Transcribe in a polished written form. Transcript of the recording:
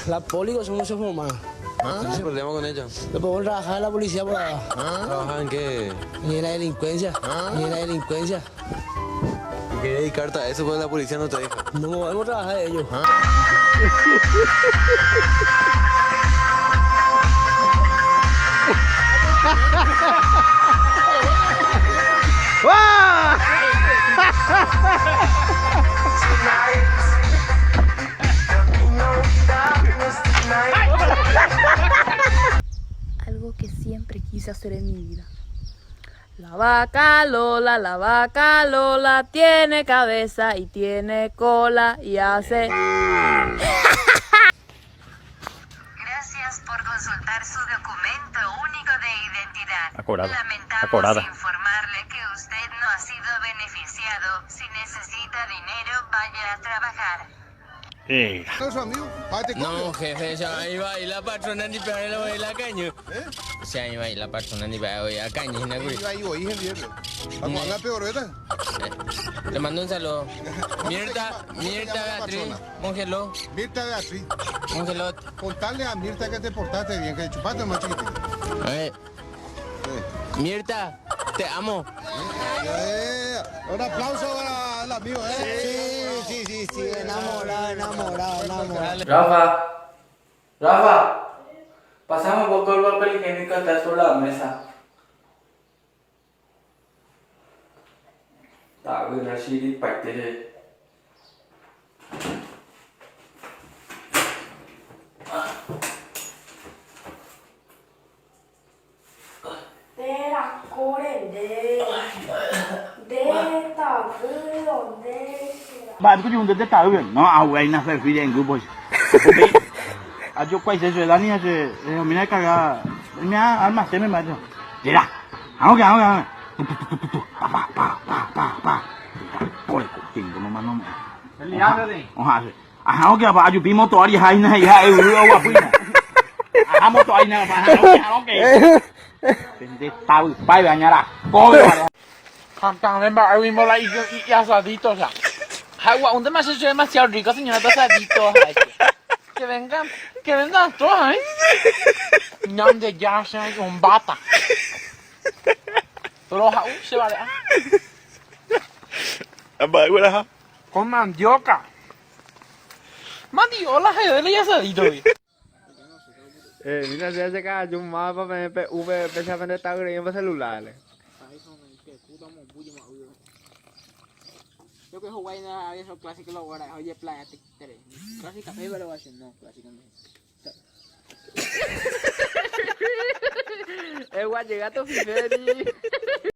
La poli son muchos más. ¿Cuál es el problema con ella? Después vos trabajar en la policía por abajo. ¿Trabajar en qué? Y en la delincuencia. Y en la delincuencia. ¿Y querés dedicarte a eso? Pues la policía no te deja. No podemos trabajar de ellos. Algo que siempre quise hacer en mi vida. La vaca Lola tiene cabeza y tiene cola y hace... Gracias por consultar su documento único de identidad. Lamentamos Acordada. informarle que usted no ha sido beneficiado. Si necesita dinero, vaya a trabajar. No, jefe, ya iba a ir la patrona ni para la voy a la caña. Ya iba a ir la patrona ni para la caña. Le mando un saludo. Mirta Beatriz, Mongeló. Mirta Beatriz, Mongeló. contarle a Mirta que te portaste bien, que chupaste más chiquitito. Mirta, te amo. Un aplauso para el amigo, Sí, enamorado. Rafa, pasame un poco el papel higiénico, está sobre la mesa. Tạo gửi ra chi đi bạch thế này. Bạn có dùng tới tạo biển nó ảo ấy là phải phi đen cứ bồi. À chỗ quay rồi là nha chứ mình nói cả mình ăn mặc thế mới mà chứ. Vậy là. Áo kìa. Pa. Ôi cổ tình của nó nó. Hả rồi. Áo kìa bà chú bị mô tô đi hay này hay quá quý này. Mô tô này bà áo kìa. Tao bay về nhà là. Coi rồi. Cantang lembra hay un mola y asadito ya. Hay un demasiado rico, señora, asadito. Que vengan todos ahí. Ñam de ya se con bata. Pero se vale. Bởi quá hả? Con mandioca. Mandiola hay de asadito. Mira, si hace acá, yo más para pensar en esta hora y en celular. Yo que jugué en esos clásicos ahora, oye, playa, clásica, pero va a ser no, clásica no. Guay, llega tu fiferi.